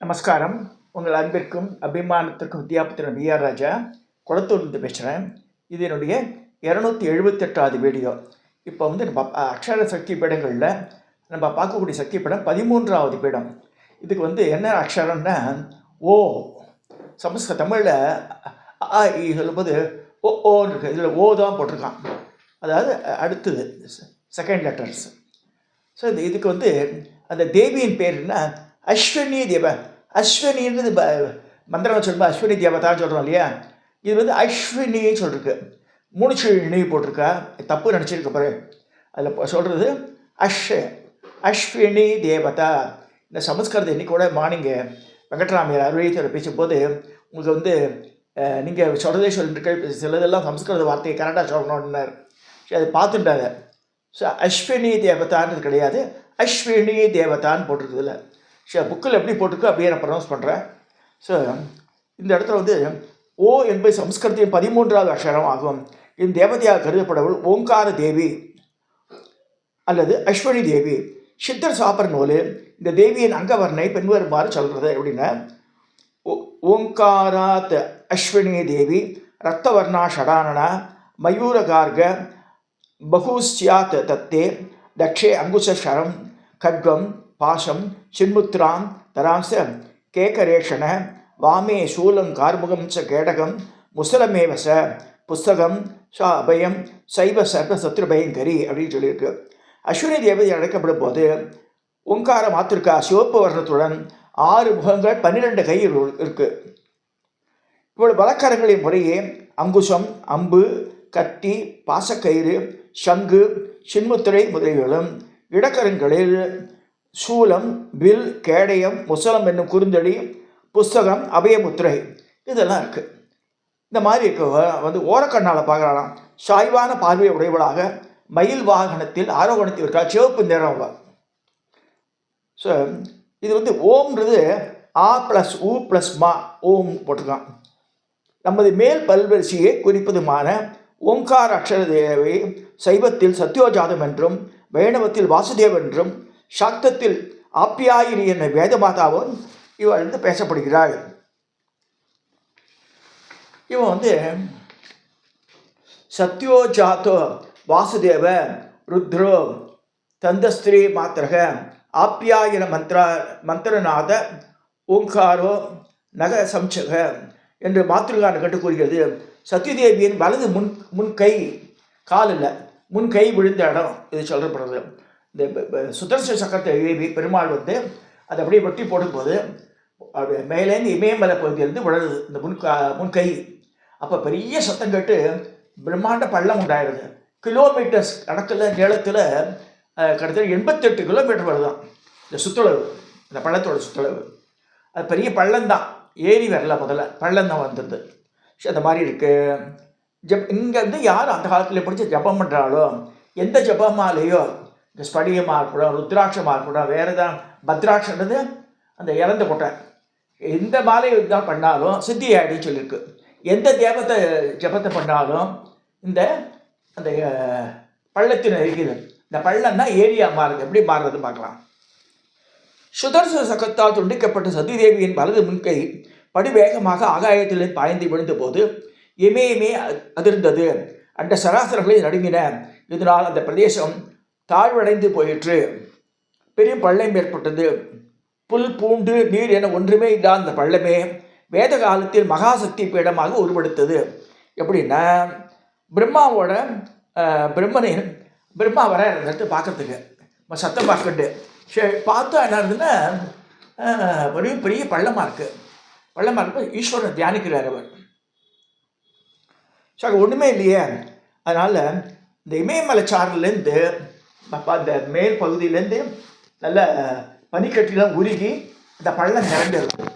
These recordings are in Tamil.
நமஸ்காரம். உங்கள் அன்பிற்கும் அபிமானத்திற்கும் வித்யாபுத்திரன் பிஆர் ராஜா குளத்தூர்லேருந்து பேசுகிறேன். இது என்னுடைய 278வது வீடியோ. இப்போ நம்ம அக்ஷர சக்தி பீடங்களில் நம்ம பார்க்கக்கூடிய சக்தி பீடம் 13வது பீடம். இதுக்கு என்ன அக்ஷரம்னா ஓ. சமஸ்கிருத தமிழில் அ இ சொல்லும்போது ஓன்னு இருக்குது. இதில் ஓ தான் போட்டிருக்கான், அதாவது அடுத்தது செகண்ட் லெட்டர்ஸ். ஸோ இதுக்கு அந்த தேவியின் பேர் என்ன? அஸ்வினி தேவ. அஸ்வினின்றது மந்திரம் சொல்லும்போது அஸ்வினி தேவதான்னு சொல்கிறோம் இல்லையா? இது அஸ்வினின்னு சொல்லிருக்கு. 3 நீ போட்டிருக்கா, தப்பு நினச்சிருக்க பாரு. அதில் சொல்கிறது அஸ்வினி தேவதா. இந்த சமஸ்கிருதம் இன்னைக்கு கூட மார்னிங்கு வெங்கட்ராமையர் அறுவையத்தில் பேசும்போது உங்களுக்கு நீங்கள் சொல்கிறதே சொல்லிட்டு சிலதெல்லாம் சமஸ்கிருத வார்த்தையை கரெக்டாக சொல்லணுன்னார். சரி, அதை பார்த்துட்டாரு. ஸோ அஸ்வினி தேவதான்னு கிடையாது, அஸ்வினி தேவதான்னு போட்டிருக்குதுல்ல. ஸோ புக்கில் எப்படி போட்டிருக்கோ அப்படியே நான் ப்ரொனவுன்ஸ் பண்ணுறேன். ஸோ இந்த இடத்துல ஓ என்பது சம்ஸ்கிருதத்தின் 13வது அக்ஷரம் ஆகும். இந்த தேவதையாக கருதப்படவள் ஓங்கார தேவி அல்லது அஸ்வினி தேவி. சித்தர் சாப்பர் நூல் இந்த தேவியின் அங்கவர்ணை பின்வருமாறு சொல்கிறது அப்படின்னா, ஓங்காராத் அஸ்வினி தேவி ரத்தவர்ணா ஷடானனா மயூரகார்க பகுஸ்யாத் தத்தே தக்ஷே அங்குசரம் கட்கம் பாசம் சின்முத்ராம் தராச கேகரேஷன வாமே சூலம் கார்முகம் ச கேடகம் முசலமேவச புஸ்தகம் ச அபயம் சைவ சர்வ சத்ருபயங்கரி அப்படின்னு சொல்லியிருக்கு. அஸ்வினி தேவதை அழைக்கப்படும் போது ஓங்கார மாத்திருக்கா சிவப்பு வர்ணத்துடன் 6 முகங்கள் 12 கை இருக்குது. இவ்வளவு வழக்கரங்களின் முறையே அங்குசம், அம்பு, கத்தி, பாசக்கயிறு, சங்கு, சின்முத்திரை முதலியவர்களும், இடக்கரங்களில் சூலம், வில், கேடயம், முசலம் என்னும் குறுந்தடி, புஸ்தகம், அபயமுத்திரை இதெல்லாம் இருக்குது. இந்த மாதிரி இருக்க ஓரக்கண்ணால் பார்க்கலாம். சாய்வான பார்வையை உடையவளாக மயில் வாகனத்தில் ஆரோகணத்தில் இருக்கா, சிவப்பு நிறம். ஸோ இது ஓம்ன்றது ஆ ப்ளஸ் ஊ ப்ளஸ் மா ஓம் போட்டிருக்கான். நமது மேல் பல்வரிசையை குறிப்பதுமான ஓங்கார அக்ஷர தேவை சைவத்தில் சத்யோஜாதம் என்றும், வைணவத்தில் வாசுதேவ் என்றும், சாக்தத்தில் ஆப்யாயினி என்ற வேதமாதாவும் இவள் பேசப்படுகிறாள். இவன் சத்யோஜாதோ வாசுதேவ ருத்ரோ தந்தஸ்திரீ மாத்திரக ஆப்யாயன மந்திரநாத ஓங்காரோ நக சம்சக என்று மாத்திருகான கட்டு கூறுகிறது. சத்யதேவியின் வலது முன்கை, கால் இல்லை, முன்கை விழுந்த இடம் இது சொல்லப்படுறது. இந்த சுதர்சன சக்கரத்தை ஏவி பெருமாள் அதை அப்படியே வெட்டி போடும்போது அப்படியே மேலேருந்து இமயமலை பகுதியிலேருந்து விழுது இந்த முன்கை. அப்போ பெரிய சத்தம் கேட்டு பிரம்மாண்ட பள்ளம் உண்டாயிடுது. கிலோமீட்டர்ஸ் கணக்கில் நீளத்தில் கிட்டத்தட்ட 88 கிலோமீட்டர் வருதான் இந்த சுற்றளவு, இந்த பள்ளத்தோட சுற்றளவு. அது பெரிய பள்ளம்தான், ஏரி வரல, முதல்ல பள்ளம்தான் வந்துடுது. அந்த மாதிரி இருக்குது. இங்கே யார் அந்த காலத்தில் படித்து ஜபம் பண்ணுறாளோ, எந்த ஜபமாலேயோ, இந்த ஸ்படிகமாக இருக்கக்கூடாது, ருத்ராட்சமாக இருக்கக்கூடாது, வேறு தான் பத்ராட்சன்றது அந்த இறந்த கொட்டை, எந்த மாலை தான் பண்ணாலும் சித்தி ஆகிடுன்னு சொல்லியிருக்கு. எந்த தேவத்தை ஜபத்தை பண்ணாலும் இந்த அந்த பள்ளத்தின் இருக்குது. இந்த பள்ளம்னா ஏரியா மாறுது. எப்படி மாறுறது பார்க்கலாம். சுதர்சன சக்கரத்தால் துண்டிக்கப்பட்ட சதிதேவியின் வலது முன்கை படிவேகமாக ஆகாயத்தில் பாய்ந்து விழுந்த போது இமயமே அதிர்ந்தது. அந்த சராசரங்களை நடுங்கின. இதனால் அந்த பிரதேசம் தாழ்வடைந்து போயிற்று. பெரிய பள்ளம் ஏற்பட்டது. புல், பூண்டு, நீர் என ஒன்றுமே இல்லாத அந்த பள்ளமே வேத காலத்தில் மகாசக்தி பீடமாக உருவெடுத்தது. எப்படின்னா, பிரம்மாவோட பிரம்மா வர இடத்து பார்க்கறதுக்கு சத்தம் பார்க்கட்டு பார்த்தா என்ன இருந்ததுன்னா, பெரிய பெரிய பள்ளமாக இருக்குது. பள்ளமாக இருக்க ஈஸ்வரனை தியானிக்கிறார் அவர். ஸோ அங்கே ஒன்றுமே இல்லையே. அதனால் இந்த இமயமலை சாரலேருந்து அந்த மேல் பகுதியிலேருந்து நல்ல பனிக்கட்டிலாம் உருகி இந்த பள்ளம் நிரம்பிடும்.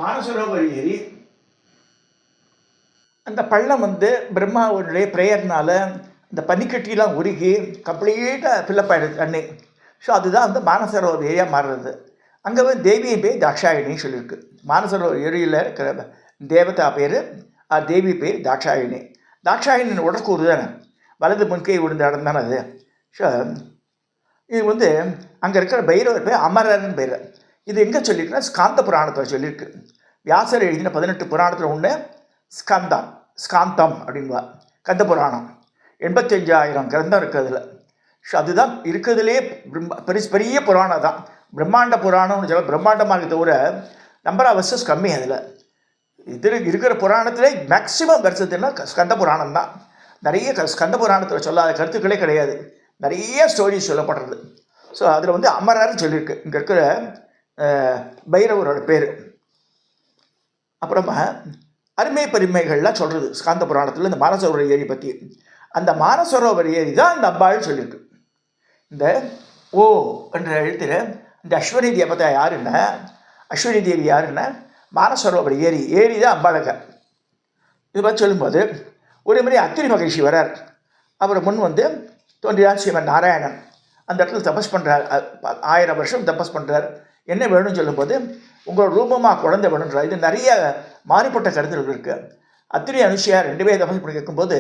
மானசரோவர் ஏரி அந்த பள்ளம் பிரம்மாவுடைய ப்ரேயர்னால் இந்த பனிக்கட்டிலாம் உருகி கம்ப்ளீட்டாக ஃபில்லப் ஆகிடுது தண்ணி. ஸோ அதுதான் மானசரோவர் ஏரியா மாறுறது. அங்கே தேவியை பேர் தாட்சாயினின்னு சொல்லியிருக்கு. மானசரோவர் ஏரியில் இருக்கிற தேவதா பேர், தேவி பேர் தாட்சாயினி. தாட்சாயினின் உடற்கூறு தானே, வலது முன்கை விழுந்த இடம் தானே அது. ஸோ இது அங்கே இருக்கிற பைரவர் பேர் அமரர்னு பேர். இது எங்கே சொல்லியிருக்குன்னா ஸ்காந்த புராணத்தில் சொல்லியிருக்கு. வியாசர் எழுதின 18 புராணத்தில் ஒன்று ஸ்காந்தம் அப்படின்வா. கந்த புராணம் 85,000 கிரந்தம் இருக்குது அதில். ஸோ அதுதான் இருக்கிறதுலே பெரிய புராணம் தான். பிரம்மாண்ட புராணம்னு சொல்ல பிரம்மாண்டமாக தவிர நம்பர் ஆஃப் வர்சஸ் கம்மி. அதில் இது இருக்கிற புராணத்திலே மேக்சிமம் வருஷத்துனா ஸ்கந்த புராணம் தான். நிறைய ஸ்கந்த புராணத்தில் சொல்லாத கருத்துக்களே கிடையாது. நிறைய ஸ்டோரிஸ் சொல்லப்படுறது. ஸோ அதில் வந்து அமரர்னு சொல்லியிருக்கு இங்கே இருக்கிற பைரவரோட பேர். அப்புறமா அருமை பெருமைகள்லாம் சொல்கிறது ஸ்காந்த புராணத்தில் இந்த மானசரோவர் ஏரி பற்றி. அந்த மானசரோவர் ஏரி தான் இந்த அம்பாள் சொல்லியிருக்கு. இந்த ஓ என்ற எழுத்துல இந்த அஸ்வினி தேவதா யாருன்னா, அஸ்வினி தேவி யாருன்னா மானசரோவர் ஏரி தான் அம்பாளுக்கு. இது பற்றி சொல்லும்போது ஒரு முறை அத்திரி மகிழ்ச்சி வரார். அவர் முன் வந்து தோன்றியார் ஸ்ரீமன் நாராயணன். அந்த இடத்துல தபஸ் பண்ணுறார். 1000 வருஷம் தபஸ் பண்ணுறார். என்ன வேணும்னு சொல்லும்போது உங்களோட ரூபமாக குழந்தை வேணுன்றார். இது நிறைய மாறுபட்ட கருத்துகள் இருக்குது. அத்திரி அனுஷியா 2 பேர் தபஸ் பண்ணி கேட்கும்போது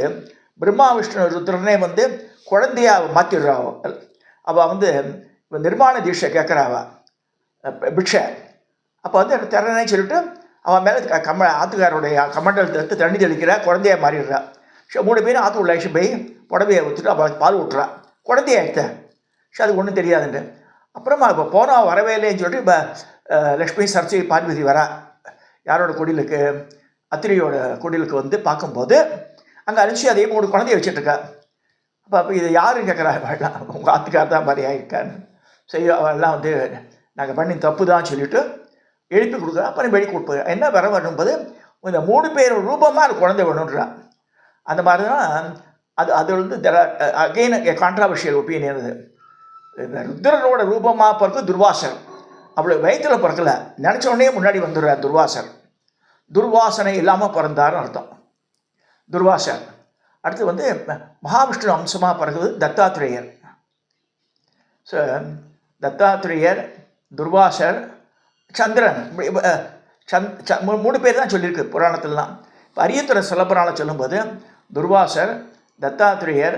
பிரம்மா விஷ்ணு ருத்ரனே வந்து குழந்தையாக மாற்றிடுறாவோ. அவள் வந்து நிர்மாண தீட்சை கேட்குறாவா பிக்ஷை. அப்போ வந்து தரனே சொல்லிட்டு அவன் மேலே ஆத்துக்காரோடைய கமண்டலத்தை எடுத்து தண்ணி தெளிக்கிறா, குழந்தையாக மாறிடுறா. ஸோ 3 பேரும் ஆற்று உள்ள ஆயிடுச்சு போய் புடவையை ஊற்றிட்டு அவளுக்கு பால் விட்டுறா, குழந்தைய எடுத்த. ஸோ அது ஒன்றும் தெரியாதுண்டு. அப்புறமா இப்போ போனால் வரவே இல்லைன்னு சொல்லிட்டு இப்போ லக்ஷ்மி சரஸ்வதி பார்வதி வரா யாரோட குடிலுக்கு, அத்திரியோட குடிலுக்கு வந்து பார்க்கும்போது அங்கே அரிசி அதே 3 குழந்தைய வச்சுட்ருக்கா. அப்போ இது யாருன்னு கேட்குறா, அவள்லாம் உங்கள் ஆத்துக்கார் தான் மாதிரி ஆகிருக்கான்னு. சரி அவள்லாம் வந்து நாங்கள் பண்ணி தப்பு தான் சொல்லிவிட்டு எழுப்பி கொடுக்குறா. அப்புறம் வெளியே கொடுப்பா. என்ன வர வரும்போது இந்த 3 பேர் ரூபமாக அது குழந்தை வேணுன்றா. அந்த மாதிரி தான் அது வந்து அகெயின் கான்ட்ராவர்ஷியல் ஒப்பீனியன். அது இந்த ருத்ரனோட ரூபமாக பிறகு துர்வாசர். அவ்வளோ வயிற்றில் பிறக்கலை, நினச்ச உடனே முன்னாடி வந்துடுறார் துர்வாசர். துர்வாசனை இல்லாமல் பிறந்தார்னு அர்த்தம் துர்வாசர். அடுத்து வந்து மகாவிஷ்ணு அம்சமாக பிறகுது தத்தாத்திரேயர். ஸோ தத்தாத்திரேயர், துர்வாசர், சந்திரன் 3 பேர் தான் சொல்லியிருக்கு புராணத்திலலாம். இப்போ அரியத்துறை சிலப்புராணம் சொல்லும்போது துர்வாசர், தத்தாத்திரேயர்,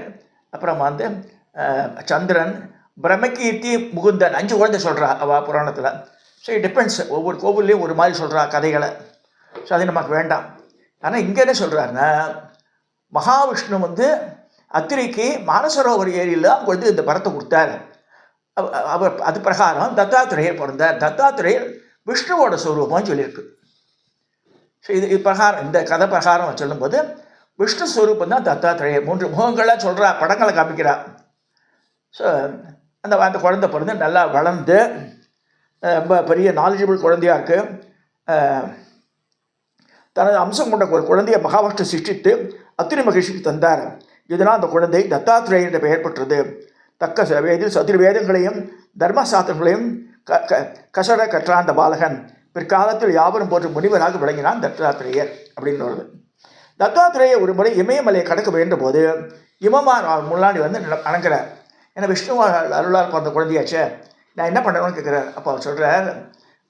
அப்புறம் வந்து சந்திரன், பிரம்மகீர்த்தி, முகுந்தன் 5 குழந்தை சொல்கிறா அவள் புராணத்தில். ஸோ இட் டிபெண்ட்ஸ், ஒவ்வொரு கோவில்லையும் ஒரு மாதிரி சொல்கிறா கதைகளை. ஸோ அது நமக்கு வேண்டாம். ஆனால் இங்கே என்ன சொல்கிறாருன்னா மகாவிஷ்ணு வந்து அத்திரிக்கு மானசரோவர் ஏரியில் தான் கொண்டு இந்த பரத்தை கொடுத்தார். அவர் அது பிரகாரம் தத்தாத்திரேயர் பிறந்தார். தத்தாத்திரேயர் விஷ்ணுவோட ஸ்வரூபம்னு சொல்லியிருக்கு. ஸோ இது பிரகாரம் இந்த கதை பிரகாரம் சொல்லும்போது விஷ்ணு ஸ்வரூபம் தான் தத்தாத்திரேயர். 3 முகங்களாக சொல்கிறா, படங்களை காமிக்கிறா. ஸோ அந்த குழந்தை பிறந்து நல்லா வளர்ந்து ரொம்ப பெரிய நாலேஜபிள் குழந்தையாக இருக்குது. தனது அம்சம் கொண்ட ஒரு குழந்தையை மகாவிஷ்ணு சிருஷ்டித்து அத்திரி மகிழ்ச்சிக்கு தந்தார். இதனால் அந்த குழந்தை தத்தாத்திரேயர் என்ற பெயர் பெற்றது. தக்க சதுர்வேதங்களையும் தர்மசாஸ்திரங்களையும் கசட கற்ற அந்த பாலகன் பிற்காலத்தில் யாவரும் போன்ற முனிவராக விளங்கினான் தத்தாத்திரேயர் அப்படின்னு வருது. தத்தாத்திரேயர் ஒரு முறை இமயமலையை கடக்க வேண்ட போது இமமான் முன்னாடி வந்து அணங்குறார். ஏன்னா விஷ்ணு அருளால் பிறந்த குழந்தையாச்சே, நான் என்ன பண்ணணும்னு கேட்குறார். அப்போ அவர் சொல்கிறார்,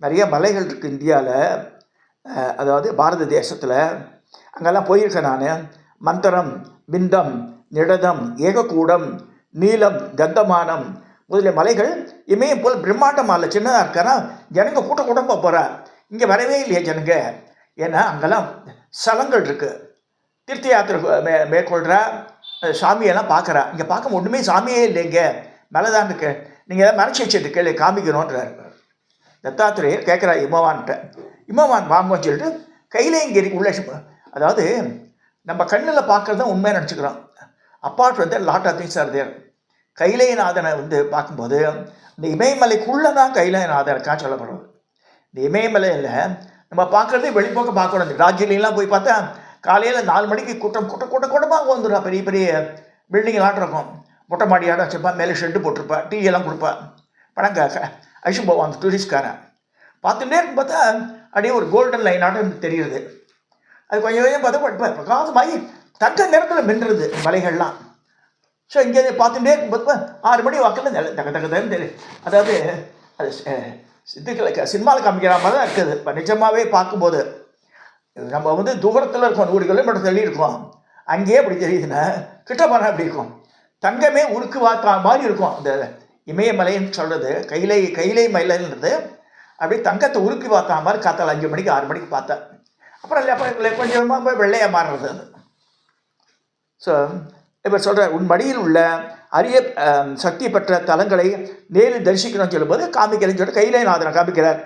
நிறைய மலைகள் இருக்குது இந்தியாவில், அதாவது பாரத தேசத்தில். அங்கெல்லாம் போயிருக்கேன் நான். மந்தரம், பிந்தம், நிடதம், ஏகக்கூடம், நீலம், கந்தமானம் முதலிய மலைகள் இமயம் போல் பிரம்மாண்டமாக இல்லை, சின்னதாக இருக்காரா. ஜனங்க கூட்டமாக போகிறார். இங்கே வரவே இல்லையே ஜனங்க. ஏன்னா அங்கெல்லாம் ஸ்தலங்கள் இருக்குது. தீர்த்த யாத்திரை மேற்கொள்கிறா, சாமியெல்லாம் பார்க்குறா. இங்கே பார்க்க ஒன்றுமே சாமியே இல்லைங்க, மேலே தான் இருக்கு. நீங்கள் எதாவது மறைச்சி வச்சுட்டு கேள்வி காமிக்கணுன்றார். தத்தாத்திரேயர் கேட்குறா இமவான்கிட்ட. இமவான் வாங்குவோன்னு சொல்லிட்டு கையிலேங்கிரி உள்ள, அதாவது நம்ம கண்ணில் பார்க்குறது தான் உண்மையாக நினச்சிக்கிறோம். அப்பார்ட் வந்து lot of things are there. கைலைநாதனை வந்து பார்க்கும்போது இந்த இமயமலைக்குள்ளே தான் கைலைநாதன் இருக்கான்னு சொல்லப்படுறது. இந்த இமயமலையில் நம்ம பார்க்குறதே வெளிப்போக்க பார்க்கணும். இந்த ராஜ்யிலாம் போய் பார்த்தா காலையில் 4 மணிக்கு கூட்டமாக வந்துடுறா. பெரிய பெரிய பில்டிங்கெல்லாம் இருக்கும். மொட்டை மாடியாட வச்சுப்பா, மேலே ஷெட்டு போட்டிருப்பா, டீ எல்லாம் கொடுப்பா. பணங்க அழிச்சு போவான் அந்த டூரிஸ்ட்காரன். பார்த்துட்டே இருக்கும். பார்த்தா அப்படியே ஒரு கோல்டன் லைனாட்டம் தெரியுது. அது கொஞ்சம் கொஞ்சம் பார்த்தா பிரகாசமாகி தங்க நேரத்தில் மின்னுறது மலைகள்லாம். ஸோ இங்கே பார்த்துட்டே இருக்கும்போது 6 மணி வாக்கில் தக்க தக்கன்னு தெரியும். அதாவது அது இதுக்கு சினிமாவில் காமிக்கிற மாதிரி தான் இருக்குது. இப்போ நிஜமாகவே பார்க்கும்போது நம்ம வந்து தூரத்தில் இருக்கோம், 100 கிலோமீட்டர் தள்ளி இருக்கோம். அங்கேயே அப்படி தெரியுதுன்னா கிட்ட போனால் அப்படி இருக்கும். தங்கமே உருக்கு வாத்தா மாதிரி இருக்கும். அந்த இமயமலைன்னு சொல்கிறது கைலை மலைன்றது அப்படியே தங்கத்தை உருக்கி பார்த்தா மாதிரி காத்தால் 5 மணிக்கு 6 மணிக்கு பார்த்தேன். அப்புறம் கொஞ்சமாக போய் வெள்ளையாக மாறுறது அது. ஸோ இப்போ சொல்கிறார், உன் மடியில் உள்ள அரிய சக்தி பெற்ற தலங்களை நேரில் தரிசிக்கணும்னு சொல்லும்போது காமிக்கிறேன்னு சொல்லிட்டு கைலைநாதனை காமிக்கிறார்.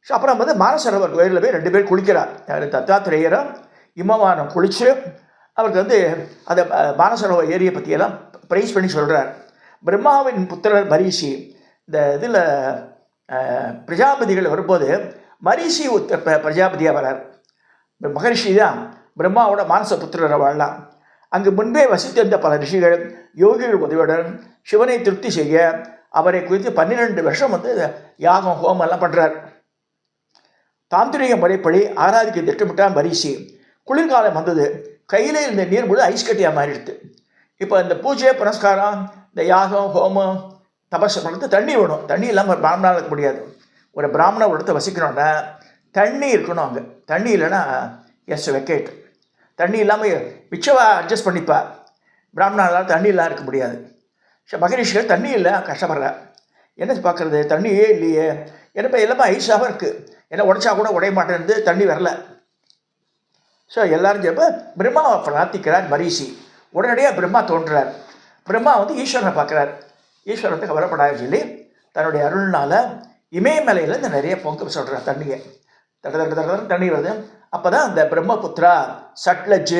ஸோ அப்புறம் மானசரோவர் கோயிலில் போய் 2 பேர் குளிக்கிறார். தத்தாத்திரேயரும் இமவானம் குளித்து அவருக்கு அந்த மானசரோவர் ஏரியை பற்றியெல்லாம் ப்ரைஸ் பண்ணி சொல்கிறார். பிரம்மாவின் புத்திரர் மரீஷி, இந்த இதில் பிரஜாபதிகள் வரும்போது மரீஷி பிரஜாபதியாக வரார். மகரிஷி தான் பிரம்மாவோட மானச புத்திரரை வாழலாம். அங்கு முன்பே வசித்திருந்த பல ரிஷிகள் யோகிகள் உதவியுடன் சிவனை திருப்தி செய்ய அவரை குறித்து 12 வருஷம் யாகம் ஹோமம் எல்லாம் பண்ணுறார். தாந்திரிக முறைப்படி ஆராதிக்க திட்டமிட்டால் மரீஷி. குளிர்காலம் வந்தது. கையில் இருந்த நீர் முழு ஐஸ் கட்டியாக மாறிடுது. இப்போ இந்த பூஜை புனஸ்காரம், இந்த யாகம் ஹோமம் தபஸ் பண்ணுறது தண்ணி வேணும். தண்ணி இல்லாமல் ஒரு பிராமணால் இருக்க முடியாது. ஒரு பிராமண இடத்தை வசிக்கணும்னா தண்ணி இருக்கணும். அங்கே தண்ணி இல்லைன்னா எஸ் வெக்கேட். தண்ணி இல்லாமல் மிச்சவா அட்ஜஸ்ட் பண்ணிப்பா. பிராமணால் தண்ணி இல்லாமல் இருக்க முடியாது. மகரிஷிகள் தண்ணி இல்லை, கஷ்டப்படுற. என்ன பார்க்குறது, தண்ணியே இல்லையே. ஏன்னா இப்போ எல்லாமே ஐஸாகவும் இருக்குது. ஏன்னா உடைச்சா கூட உடைய மாட்டேன்னு தண்ணி வரல. ஸோ எல்லாரும் சேர்ப்ப பிரம்மாவை பிரார்த்திக்கிறார் மரீஷி. உடனடியாக பிரம்மா தோன்றுறார். பிரம்மா ஈஸ்வரனை பார்க்குறார். ஈஸ்வரத்தை கவலைப்படாத சொல்லி தன்னுடைய அருள்னால் இமயமலையிலேருந்து நிறைய பொங்க சொல்கிறார். தண்ணியை தண்ணி வருது. அப்போ தான் இந்த பிரம்மபுத்திரா, சட்லஜ்,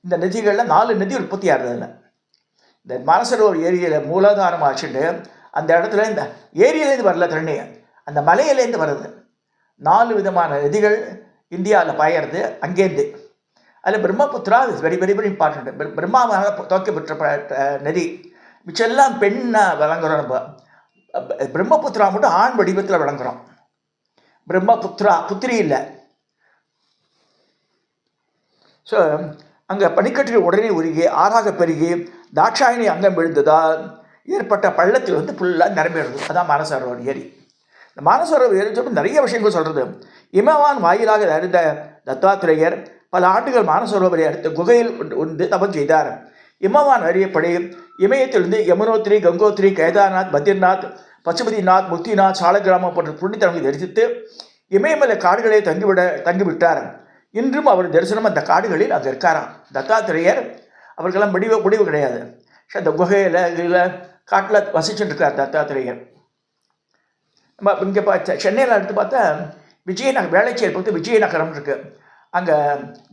இந்த நதிகளில் 4 நதி உற்பத்தி ஆகுறதில்ல. இந்த மானசரோவர் ஏரியில் மூலாதாரமாக வச்சுட்டு அந்த இடத்துல இந்த ஏரியிலேருந்து வரல தண்ணி, அந்த மலையிலேருந்து வருது. 4 விதமான நதிகள் இந்தியாவில் பாயறது அங்கேருந்து. அதில் Brahmaputra is very very very important. பிரம்மாவால் துவக்க பெற்ற நதி. மிச்செல்லாம் பெண்ணாக விளங்குறோம். நம்ம பிரம்மபுத்திரா மட்டும் ஆண் வடிவத்தில் விளங்குறோம். பிரம்மபுத்திரா புத்திரி இல்லை. ஸோ அங்கே பனிக்கட்டில் உடனே உருகி ஆறாக பெருகி தாட்சாயணி அங்கம் விழுந்ததால் ஏற்பட்ட பள்ளத்தில் ஃபுல்லாக நிரம்பிடுது. அதான் மானசரோவர் ஏரி. இந்த மானசரோவர் ஏரி சொல்லி நிறைய விஷயங்கள் சொல்கிறது. இமவான் வாயிலாக அறிந்த தத்தாத்திரேயர் பல ஆண்டுகள் மானசரோவரை அடுத்த குகையில் தபம் செய்தார். இமவான் அறியப்படி இமயத்திலிருந்து யமுனோத்ரி, கங்கோத்ரி, கேதார்நாத், பத்ரிநாத், பசுபதிநாத், முக்திநாத், சாலகிராமம் போன்ற புண்ணித்தலங்களை தரிசித்து இமயமலை காடுகளே தங்கிவிட்டார். இன்றும் அவர் தரிசனம் அந்த காடுகளில் அங்கே இருக்காராம். தத்தாத்திரேயர் அவருக்கெல்லாம் முடிவு கிடையாது. அந்த குகையில் இதில் காட்டில் வசிச்சுட்டு இருக்கார் தத்தாத்திரேயர். நம்ம இங்கே சென்னையில் எடுத்து பார்த்தா விஜயநகர், வேளச்சேரி பக்கத்து விஜயநகரம் இருக்குது. அங்கே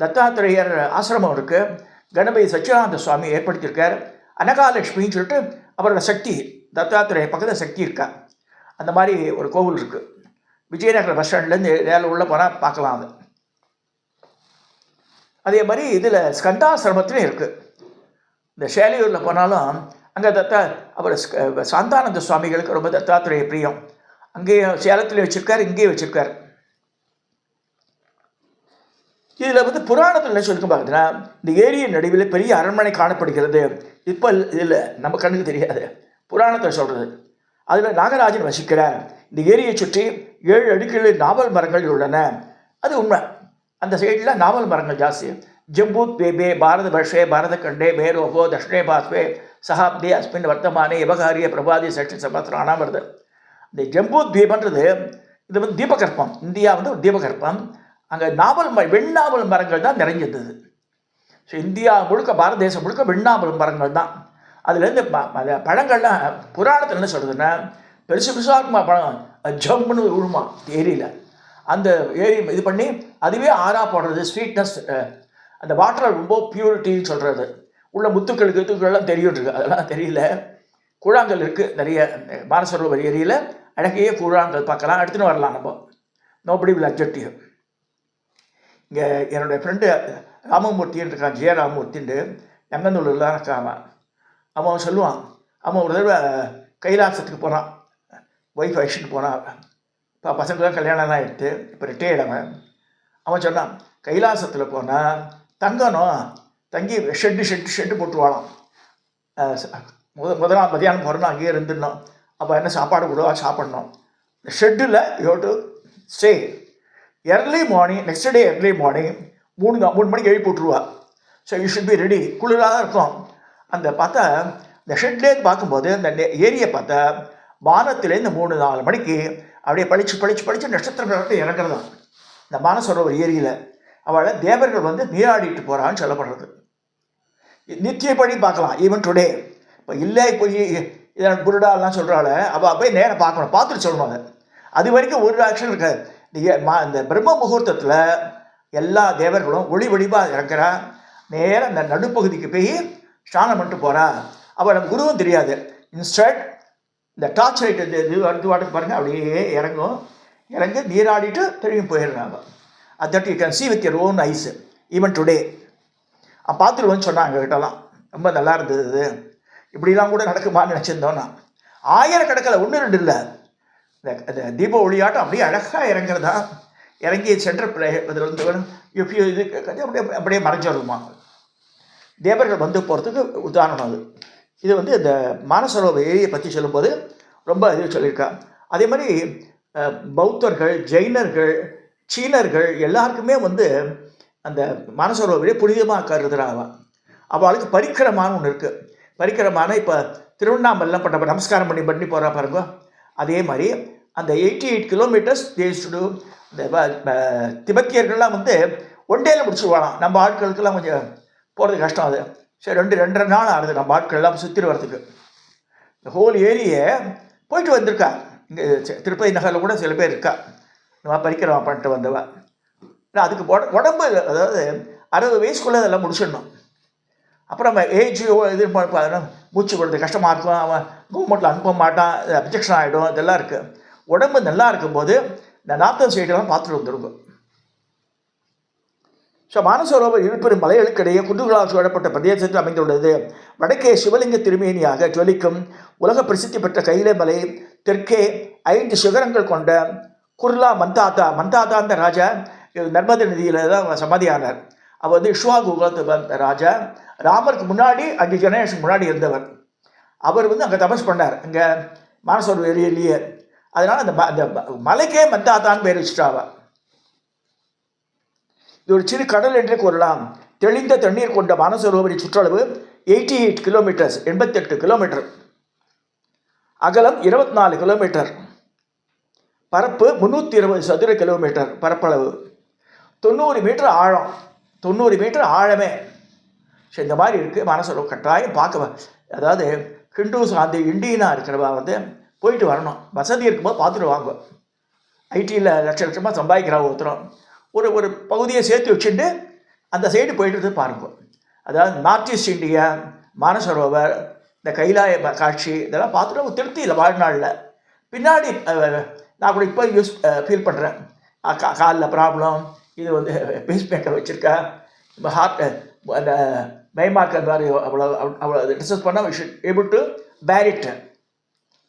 தத்தாத்திரேயர் ஆசிரமம் இருக்குது. கணபதி சச்சிதானந்த சுவாமி ஏற்படுத்தியிருக்கார். அனகாலட்சுமின்னு சொல்லிட்டு அவரோட சக்தி, தத்தாத்திரேயர் பக்கத்தில் சக்தி இருக்கா. அந்த மாதிரி ஒரு கோவில் இருக்குது. விஜயநகர் பஸ் ஸ்டாண்ட்லேருந்து வேலை உள்ளே போனால் பார்க்கலாம். அது அதே மாதிரி இதில் ஸ்கந்தாசிரமத்துலையும் இருக்குது. இந்த சேலையூரில் போனாலும் அங்கே அவர் சாந்தானந்த சுவாமிகளுக்கு ரொம்ப தத்தாத்திரேய பிரியம். அங்கேயும் சேலத்துலேயும் வச்சுருக்கார், இங்கேயும் வச்சுருக்கார். இதில் புராணத்தில் என்ன சொல்லிக்க பார்த்தீங்கன்னா, இந்த ஏரியின் நடுவில் பெரிய அரண்மனை காணப்படுகிறது. இப்போ இதில் நம்ம கண்ணுக்கு தெரியாது, புராணத்தில் சொல்கிறது. அதில் நாகராஜன் வசிக்கிறார். இந்த ஏரியை சுற்றி 7 அடுக்குகளில் நாவல் மரங்கள் உள்ளன. அது உண்மை. அந்த சைடில் நாவல் மரங்கள் ஜாஸ்தி. ஜம்பூத் பேபே பாரத பர்ஷே பாரத கண்டே மேரோபோ தஷ்ணே பாஸ்வே சஹாப்தே அஸ்மின் வர்த்தமானே யவகாரிய பிரபாதி சஷ்டி சமஸ்திரானாம் வருது. இந்த ஜம்பூத் தீபன்றது இது தீபகற்பம். இந்தியா ஒரு தீபகற்பம். அங்கே வெண்ணாவல் மரங்கள் தான் நிறைஞ்சிருந்தது. ஸோ இந்தியா முழுக்க, பாரத தேசம் முழுக்க வெண்ணாவல் மரங்கள் தான். அதுலேருந்து பழங்கள்லாம் புராணத்தில் என்ன சொல்கிறதுன்னா, பெருசாகுமா பழம், ஜம்முன்னு விழுமா ஏரியில். அந்த ஏரி இது பண்ணி அதுவே ஆறாக போடுறது. ஸ்வீட்னஸ், அந்த வாட்டர் ரொம்ப பியூரிட்டின்னு சொல்கிறது. உள்ள முத்துக்கள்லாம் தெரியும் இருக்குது, அதெல்லாம் தெரியல. கூழாங்கல் இருக்குது நிறைய. மானசரோவர் ஏரியில் அழகையே கூழாங்கல் பார்க்கலாம், எடுத்துன்னு வரலாம் நம்ம. Nobody will object you. இங்கே என்னுடைய ஃப்ரெண்டு ராமமூர்த்தின்னு இருக்கான், ஜெய ராமமூர்த்தின்னு, எங்கநல்லூரில் தான் இருக்கான். அவன் சொல்லுவான், அவன் ஒரு தடவை கைலாசத்துக்கு போனான், ஒய்ஃப் அழைச்சிட்டு போனான். இப்போ பசங்களாம் கல்யாணம்லாம் எடுத்து இப்போ ரிட்டையர்ட். அவன் சொன்னான், கைலாசத்தில் போனால் தங்கணும், தங்கி ஷெட்டு போட்டுருவாளாம். முதலாம் மதியானம் போகிறோன்னா அங்கேயே இருந்துடணும். அப்போ என்ன சாப்பாடு கூடவா சாப்பிட்ணும். Shuttle you to stay. Early morning, next day early morning 3 மணிக்கு எழுப்பி விட்ருவா. So you should be ready. குளிராக தான் இருக்கும். அந்த பார்த்தா இந்த ஷெட்லேருந்து பார்க்கும்போது இந்த ஏரியை பார்த்தா வானத்திலேருந்து 3-4 மணிக்கு அப்படியே பளிச்சு நட்சத்திரங்கள் இறங்குறதான் இந்த மானசரோவர் ஏரியில். அவளை தேவர்கள் வந்து நீராடிட்டு போகிறான்னு சொல்லப்படுறது. நித்தியப்படி பார்க்கலாம் ஈவன் டுடே. இப்போ இல்லை போய் இதனால் குருடாலாம் சொல்கிறாள், அவள் போய் நேராக பார்க்கணும், பார்த்துட்டு சொல்லணும். அது வரைக்கும் ஒரு ஆக்ஷன் இருக்காது. இந்த பிரம்ம முகூர்த்தத்தில் எல்லா தேவர்களும் ஒளி ஒளிவாக இறங்குறா. நேராக அந்த நடுப்பகுதிக்கு போய் ஸ்நானம் பண்ணிட்டு போகிறா. அவள் நம்ம குருவும் தெரியாது. இன்ஸ்டட் இந்த டார்ச் லைட் இது அடுத்து வாட்டுக்கு பாருங்கள், அப்படியே இறங்கி நீராடிட்டு திரும்பி போயிடுறாங்க. That you can see with your own eyes even today. பார்த்துருவோன்னு சொன்னாங்க கிட்டலாம். ரொம்ப நல்லா இருந்தது. இப்படிலாம் கூட நடக்குமான்னு நினச்சிருந்தோன்னா ஆயிரக்கணக்கில் 1-2 இல்லை. இந்த தீப ஒளியாட்டம் அப்படியே அழகாக இறங்குறதா. இறங்கி சென்டர் இதில் வந்து இது அப்படியே மறைஞ்சிடுமா. தேவர்கள் வந்து போகிறதுக்கு உதாரணம் அது. இது வந்து இந்த மானசரோவர் ஏரியை பற்றி சொல்லும்போது ரொம்ப இது சொல்லியிருக்கா. அதே மாதிரி பௌத்தர்கள், ஜெயினர்கள், சீனர்கள் எல்லாருக்குமே வந்து அந்த மானசரோவரை புனிதமாக கருதுகிறாங்க. அவளுக்கு பரிக்கிரமான்னு ஒன்று இருக்குது. பரிக்கிரமான இப்போ திருவண்ணாமலைலாம் பண்ண நமஸ்காரம் பண்ணி போகிறா பாருங்க. அதே மாதிரி அந்த 88 கிலோமீட்டர்ஸ் தேய்ச்சிடு. இந்த திபெத்தியர்கள்லாம் வந்து ஒன் டேயில் முடிச்சுடுவாங்களாம். நம்ம ஆட்களுக்கெல்லாம் கொஞ்சம் போகிறது கஷ்டம். அது சரி 2-2.5 நாள் ஆகுது நம்ம ஆட்கள்லாம் சுற்றி வரத்துக்கு. இந்த ஹோல் ஏரியை போயிட்டு வந்திருக்கா. இங்கே திருப்பதி நகரில் கூட சில பேர் இருக்கா நம்ம பரிக்கிரமா பண்ணிட்டு வந்தவா. அதுக்கு உடம்பு அதாவது 60 வயசுக்குள்ளே அதெல்லாம் முடிச்சிடணும். அப்புறம் நம்ம ஏஜ் இது மூச்சு கொடுத்து கஷ்டமாக இருக்கும், அவன் கவர்மெண்ட்டில் அனுப்ப மாட்டான், அப்ஜெக்ஷன் ஆகிடும், இதெல்லாம் இருக்குது. உடம்பு நல்லா இருக்கும்போது இந்த நார்த்தன் சைடெல்லாம் பார்த்துட்டு வந்துருக்கும். ஸோ மானசரோவர் இருப்பெரும் மலைகளுக்கிடையே குன்றுகளால் சூழப்பட்ட பிரதேசத்தில் அமைந்துள்ளது. வடக்கே சிவலிங்க திருமேனியாக ஜொலிக்கும் உலக பிரசித்தி பெற்ற கைலை மலை, தெற்கே 5 சிகரங்கள் கொண்ட குர்லா மந்தாதா அந்த ராஜா நர்மதை நதியில் தான் சமாதியானார். அவர் வந்து இஷ்வாகுலத்து ராஜா, ராமருக்கு முன்னாடி 5 ஜெனரேஷன் முன்னாடி இருந்தவர். அவர் வந்து அங்கே தபஸ் பண்ணார், இங்கே மானசரோவர் ஏரியிலேயே. அதனால் அந்த மலைக்கே மந்தாதான்னு பேர் வச்சுட்டாவா. இது ஒரு சிறு கடல் என்றே கூறலாம். தெளிந்த தண்ணீர் கொண்ட மானசரோவரின் சுற்றளவு 88 கிலோமீட்டர்ஸ், 88 கிலோமீட்டர். அகலம் 24 கிலோமீட்டர். பரப்பு 320 சதுர கிலோமீட்டர் பரப்பளவு. 90 மீட்டர் ஆழம். 90 மீட்டர் ஆழமே. ஸோ இந்த மாதிரி இருக்குது மானசரோவர். கட்டாயம் பார்க்க, அதாவது ஹிந்துஸ் அந்த இண்டியனாக இருக்கிறவா வந்து போயிட்டு வரணும். வசதி இருக்கும்போது பார்த்துட்டு வாங்க. ஐடியில் லட்சமாக சம்பாதிக்கிறா ஒருத்தரும் ஒரு பகுதியை சேர்த்து வச்சுட்டு அந்த சைடு போய்ட்டு பாருங்க. அதாவது நார்த் ஈஸ்ட் இந்தியா, மானசரோவர், இந்த கைலாய காட்சி இதெல்லாம் பார்த்துட்டு திருப்தி இல்லை வாழ்நாளில். பின்னாடி நான் கூட இப்போ ஃபீல் பண்ணுறேன், காலில் ப்ராப்ளம், இது வந்து பேஸ் மேக்கர் வச்சுருக்கா, ஹார்ட் அந்த மைமார்க்கர் மாதிரி அவ்வளோ டிஸ்கஸ் பண்ணால் வி ஷுட் ஏபிள் டு பேர் இட்.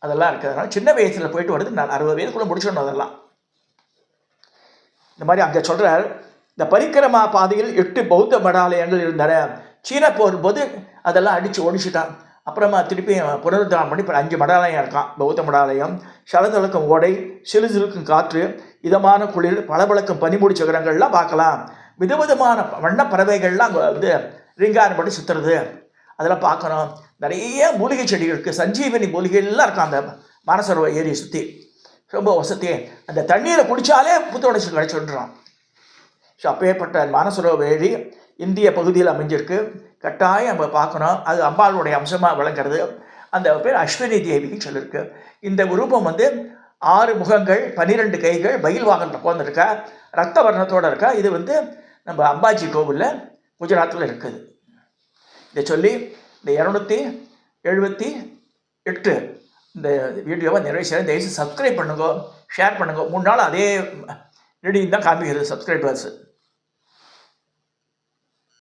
அதெல்லாம் இருக்கிறதுனால சின்ன வயசில் போயிட்டு வருது. நான் 60 வயதுக்குள்ளே முடிச்சிடணும் அதெல்லாம். இந்த மாதிரி அங்கே சொல்கிறார், இந்த பரிக்கிரமா பாதையில் 8 பௌத்த மடாலயங்கள் இருந்தன. சீனா போகும்போது அதெல்லாம் அடித்து ஒடிச்சிட்டான். அப்புறமா திருப்பி புனருத்தாரணம் பண்ணி இப்போ 5 மடாலயம் இருக்கான். பௌத்த மடாலயம், சலதளக்கும் ஓடை, சிலுசிலுக்கும் காற்று, இதமான குளிர், பளபளக்கும் பனிமூடி சிகரங்கள்லாம் பார்க்கலாம். விதவிதமான வண்ண பறவைகள்லாம் அங்கே வந்து ரிங்காரம் படி சுற்றுறது, அதெல்லாம் பார்க்கணும். நிறைய மூலிகை செடிகள் இருக்குது, சஞ்சீவனி மூலிகைலாம் இருக்கும் அந்த மானசரோவர் ஏரியை சுற்றி. ரொம்ப வசதி. அந்த தண்ணீரை குடித்தாலே புத்துணர்ச்சி கிடைச்சுன்றான். ஸோ அப்பேற்பட்ட மானசரோவர் ஏரி இந்திய பகுதியில் அமைஞ்சிருக்கு. கட்டாயம் நம்ம பார்க்கணும். அது அம்பாளுடைய அம்சமாக விளங்குறது. அந்த பேர் அஸ்வினி தேவிக்கு சொல்லியிருக்கு. இந்த ரூபம் வந்து 6 முகங்கள், 12 கைகள், பயில் வாகனத்தில் உட்காந்துருக்கா, ரத்த வர்ணத்தோடு இருக்கா. இது வந்து நம்ம அம்பாஜி கோவிலில் குஜராத்தில் இருக்குது. இதை சொல்லி இந்த 278 இந்த வீடியோவை நிறைய சேர தயவுசெய்து சப்ஸ்கிரைப் பண்ணுங்க, ஷேர் பண்ணுங்க. 3 நாள் அதே ரீடிங் தான் காமிக்கிறது சப்ஸ்கிரைபர்ஸ்.